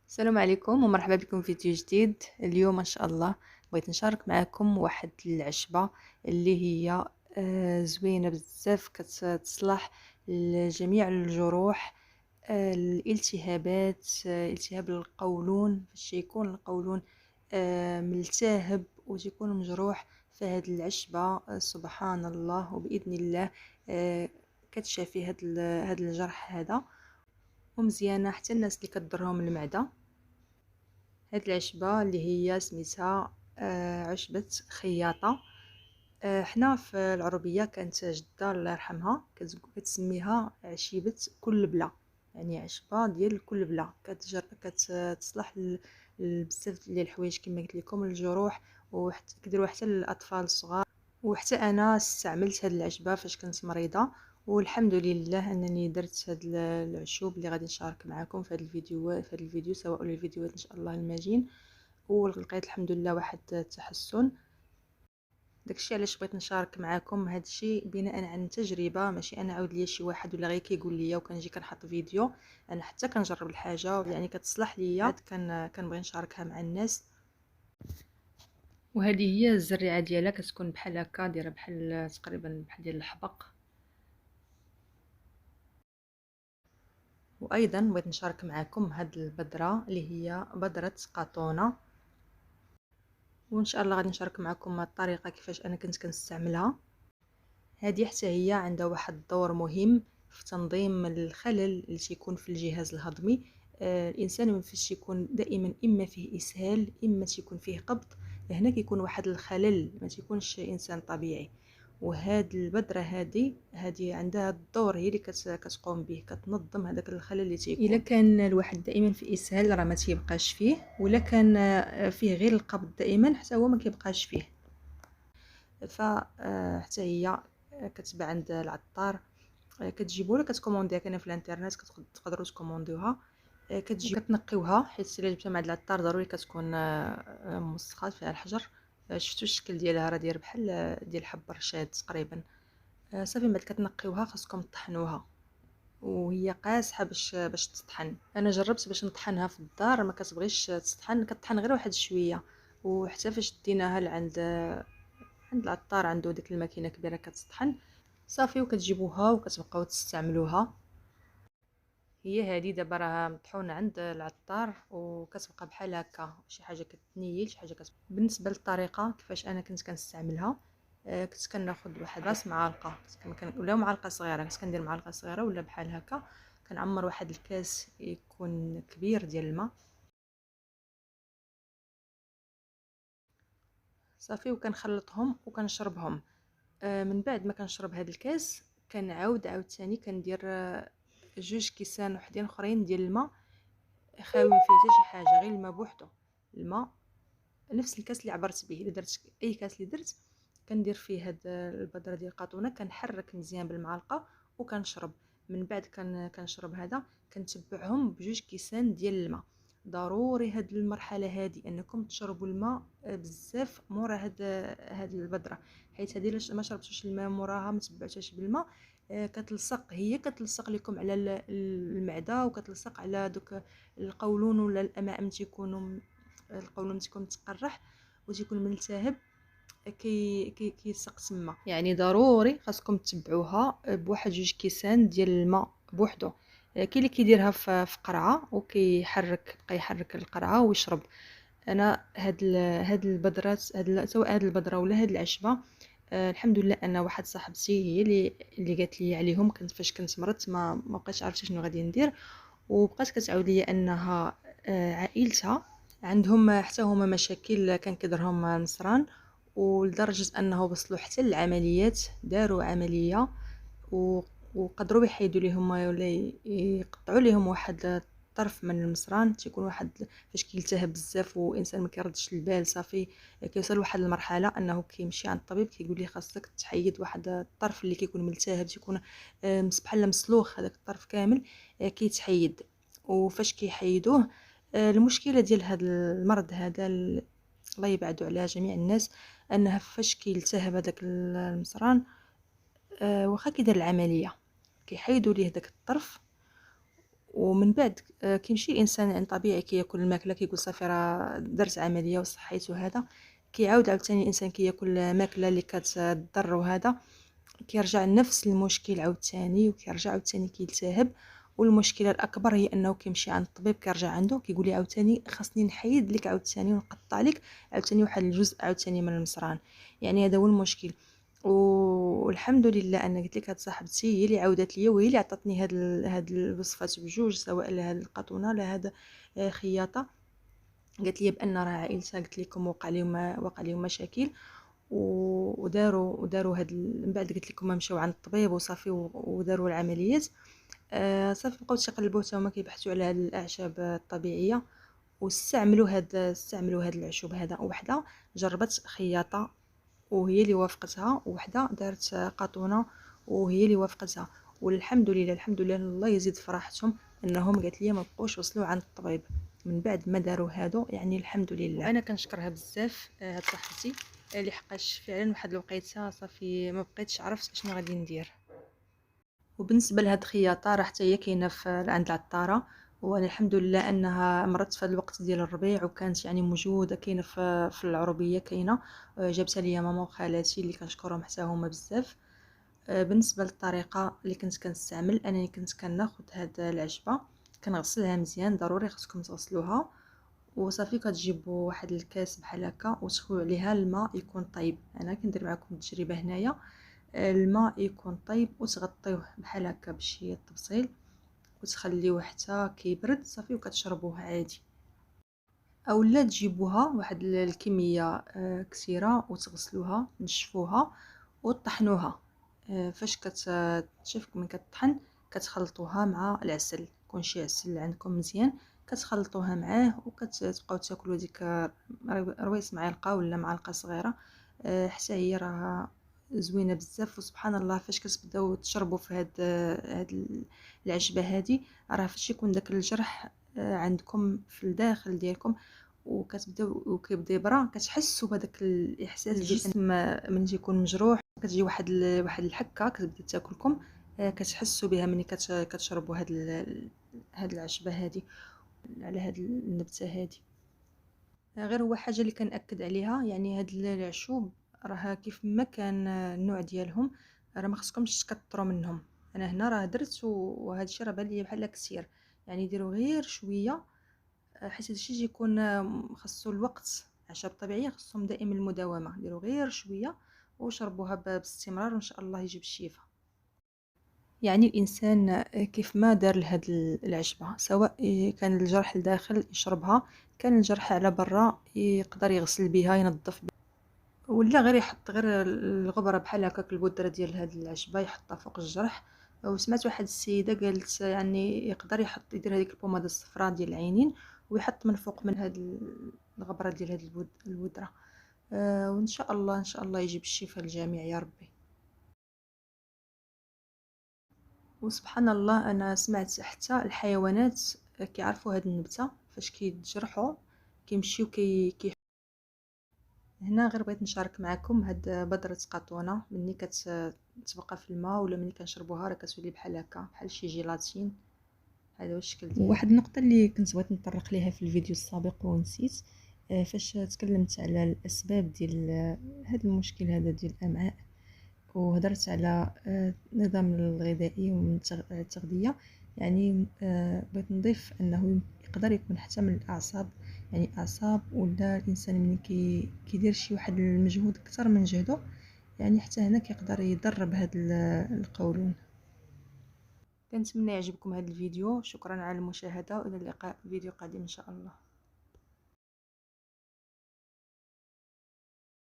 السلام عليكم ومرحبا بكم في فيديو جديد. اليوم ان شاء الله بغيت نشارك معكم واحد العشبة اللي هي زوينة بزاف، كتصلح لجميع الجروح، الالتهابات، التهاب القولون. فاش يكون القولون ملتهب وتكون مجروح، فهاد العشبة سبحان الله وبإذن الله كتشافي هاد الجرح هذا، ومزيانة حتى الناس اللي كتضرهم المعدة. هاد العشبة اللي هي سميتها عشبة خياطة. حنا في العربية كانت جدة الله يرحمها كتسميها عشيبة كل بلا، يعني عشبة ديال كل بلا. كتصلح بزاف ديال الحوايج كما قلت لكم، الجروح، وحتى كيديروها حتى للاطفال الصغار. وحتى انا استعملت هاد العشبة فاش كنت مريضة، والحمد لله انني درت هاد العشوب اللي غادي نشارك معكم في هاد الفيديو سواء الفيديوهات ان شاء الله الماجين، ولقيت الحمد لله واحد التحسن. داكشي علاش بغيت نشارك معكم هادشي بناء عن تجربه، ماشي انا عاود ليا شي واحد ولا غير كيقول ليا وكنجي كنحط فيديو. انا حتى كنجرب الحاجه يعني كتصلح ليا، عاد كنبغي نشاركها مع الناس. وهذه هي الزريعه ديالها، كتكون بحال هكا، دايره بحال تقريبا بحال ديال الحبق. وايضا بغيت نشارك معكم هاد البذره اللي هي بذره قاطونه، وان شاء الله غادي نشارك معكم الطريقه كيفاش انا كنت كنستعملها. هذه حتى هي عندها واحد الدور مهم في تنظيم الخلل اللي تيكون في الجهاز الهضمي. الانسان من فاش يكون دائما اما فيه اسهال اما تيكون فيه قبض، هنا كيكون واحد الخلل، ما تيكونش انسان طبيعي. وهاد البذره هذه عندها الدور، هي اللي كتقوم به، كتنظم هذاك الخلل اللي تيكون. الا كان الواحد دائما في اسهال راه ما تيبقاش فيه، ولا كان فيه غير القبض دائما حتى هو ما كيبقاش فيه. فحتى هي كتباع عند العطار، كتجيبوا ولا كتكومونديها كاينه في الانترنت، تقدروا تكومونديوها. كتجي كتنقيوها، حيت الا جبتها من عند العطار ضروري كتكون مسخات فيها الحجر. شفتوا الشكل ديالها، راه داير بحال ديال حب رشاد تقريبا. صافي، من بعد كتنقيوها خاصكم طحنوها وهي قاصحه باش تطحن. انا جربت باش نطحنها في الدار، ما كتبغيش تطحن، كطحن غير واحد شويه. وحتى فاش ديناها عند العطار، عنده ديك الماكينه كبيره كتطحن صافي، وكتجيبوها وكتبقاو تستعملوها. هي هذه دابا راها مطحونه عند العطار وكتبقى بحال هكا، شي حاجه كتنيل شي حاجه بالنسبه للطريقه كيفاش انا كنت كنستعملها، كنت كناخذ واحد راس معلقه، ولا معلقه صغيره، كنت كندير معلقه صغيره ولا بحال هكا. كنعمر واحد الكاس يكون كبير ديال الماء صافي، وكنخلطهم وكنشربهم. من بعد ما كنشرب هذا الكاس كنعاود عاوتاني كندير جوج كيسان وحدين اخرين ديال الماء، خاويين فيه حتى شي حاجه، غير الماء بوحدو. الماء نفس الكاس اللي عبرت به، الا درت اي كاس اللي درت كندير فيه هاد البذره ديال القاطونه، كنحرك مزيان بالمعلقه وكنشرب. من بعد كنشرب هذا، كنتبعهم بجوج كيسان ديال الماء. ضروري هاد المرحله هذه انكم تشربوا الماء بزاف مورا هاد البذره، حيت هذه ما شربتوش الماء موراها ما تبعتوش بالماء، كتلصق لكم على المعده، وكتلصق على دوك القولون ولا الامعاء، تيكونوا القولون تيكون تقرح وتيكون ملتهب، كيلصق تما. يعني ضروري خاصكم تتبعوها بواحد جوج كيسان ديال الماء بوحدو. كاين اللي كيديرها في قرعه وكيحرك، بقى يحرك القرعه ويشرب. انا هاد البذرات، سواء هاد البذره ولا هاد العشبه، الحمد لله ان واحد صاحبتي هي اللي قالت لي عليهم. كنت فاش كنت مرضت ما بقيتش عرفت شنو غادي ندير، وبقات كتعاود لي انها عائلتها عندهم حتى هما مشاكل كان كيضرهم النصران، ولدرجه انه وصلوا حتى للعمليات، داروا عمليه وقدروا يحيدوا لهم ولا يقطعوا لهم واحد طرف من المصران. تيكون واحد فاش كيلتهب بزاف وانسان ما كيردش البال، صافي كيوصل واحد المرحله انه كيمشي عند الطبيب كيقول ليه خاصك تحيد واحد الطرف اللي كيكون ملتهب، تيكون بحال مسلوخ هذاك الطرف كامل، كيتحيد. وفاش كيحيدوه، المشكله ديال هذا المرض هذا الله يبعدو على جميع الناس، انها فاش كيلتهب هذاك المصران، واخا كيدير العمليه كيحيدوا ليه داك الطرف، ومن بعد كيمشي الانسان يعني طبيعي كياكل الماكله كيقول صافي راه درت عمليه وصحيت وهذا، كيعاود عاوتاني الانسان كياكل ماكله اللي كتضر وهذا، كيرجع نفس المشكل عاوتاني وكيرجع عاوتاني كيلتهب. والمشكله الاكبر هي انه كيمشي عند الطبيب كيرجع عنده كيقول لي عاوتاني خاصني نحيد لك عاوتاني ونقطع لك عاوتاني واحد الجزء عاوتاني من المصران. يعني هذا هو المشكل. والحمد لله انا قلت لك هاد صاحبتي هي اللي عاودت لي وهي اللي عطاتني هاد الوصفات بجوج، سواء لهاد القطونه لا هاد خياطه. قالت لي بان راه عائلتها قلت لكم وقع لهم مشاكل وداروا من بعد قلت لكم مشاو عند الطبيب وصافي وداروا العمليات. صافي بقاو تيقلبوا حتى هما كيبحثوا على هاد الاعشاب الطبيعيه، استعملوا هاد العشوب هذا. وحده جربت خياطه وهي اللي وافقتها، وحده دارت قطونه وهي اللي وافقتها. والحمد لله الحمد لله الله يزيد فرحتهم انهم قالت لي ما بقوش وصلوا عند الطبيب من بعد ما داروا هادو. يعني الحمد لله وانا كنشكرها بزاف هاد صاحبتي اللي حقاش فعلا واحد الوقيته صافي ما بقيتش عرفت اشنو غادي ندير. وبالنسبه لهاد الخياطه راه حتى هي كاينه عند العطاره، وانا الحمد لله انها مرت في هذا الوقت ديال الربيع وكانت يعني موجوده كاينه في العربيه كاينه. جابتها ليا ماما وخالاتي اللي كنشكرهم حتى هما بزاف. بالنسبه للطريقه اللي كنت كنستعمل انني كنت كناخذ هاد العشبه كنغسلها مزيان، ضروري خصكم تغسلوها. وصافي كتجيبوا واحد الكاس بحال هكا وتخويو عليها الماء يكون طيب. انا كندير معكم التجربه هنايا. الماء يكون طيب وتغطيوه بحال هكا بشي تبصيل وتخليوه حتى كيبرد صافي وكتشربوه عادي. اولا تجيبوها واحد الكميه كثيره وتغسلوها تنشفوها وتطحنوها. فاش كتشوف من كتطحن كتخلطوها مع العسل، يكون شي عسل عندكم مزيان كتخلطوها معاه وكتبقاو تاكلوا ديك رويس معلقه ولا معلقه صغيره. حتى هي راه زوينه بزاف. وسبحان الله فاش كتبداو تشربوا في هاد العشبه هادي راه فاش يكون داك الجرح عندكم في الداخل ديالكم وكيبدا يبرى كتحسوا بهذاك الاحساس ديال الجسم من تيكون مجروح كتجي واحد الحكه كتبدا تاكلكم. كتحسوا بها ملي كتشربوا هاد العشبه هادي على هاد النبته هادي. غير هو حاجه اللي كنأكد عليها يعني هاد العشوب راه كيف ما كان النوع ديالهم راه ما خصكمش تكثروا منهم. انا هنا راه درت وهذا الشيء راه بان لي بحال كثير، يعني ديروا غير شويه حيت هادشي يجي يكون خاصو الوقت. عشاب طبيعيه خصهم دائما المداومه، ديروا غير شويه وشربوها باستمرار وان شاء الله يجيب الشفاء. يعني الانسان كيف ما دار لهاد العشبه سواء كان الجرح الداخل يشربها، كان الجرح على برا يقدر يغسل بها ينظف بها، ولا غير يحط غير الغبره بحال هكاك البودره ديال هاد العشبه يحطها فوق الجرح. وسمعت واحد السيده قالت يعني يقدر يدير هذيك البوماده الصفراء ديال العينين ويحط من فوق من هاد الغبره ديال هاد البودره. وان شاء الله ان شاء الله يجيب الشفاء للجميع يا ربي. وسبحان الله انا سمعت حتى الحيوانات كيعرفوا هاد النبته فاش كيتجرحوا كيمشيو هنا غير بغيت نشارك معكم هاد بذرة قطونة مني كتبقى في الماء ولا مني كنشربوها راه كتولي بحال هكا بحال شي جيلاتين. هذا هو الشكل ديالها. واحد النقطة اللي كنت بغيت نطرق ليها في الفيديو السابق ونسيت، فاش تكلمت على الاسباب ديال هذا المشكل هذا ديال الامعاء وهدرت على النظام الغذائي والتغذية. يعني بغيت نضيف انه يقدر يكون حتى من الاعصاب، يعني اعصاب ولا الانسان ملي كيدير شي واحد المجهود اكثر من جهده يعني حتى هنا كيقدر يضر بهذا القولون. كنتمنى يعجبكم هذا الفيديو، شكرا على المشاهدة والى اللقاء في فيديو قادم ان شاء الله.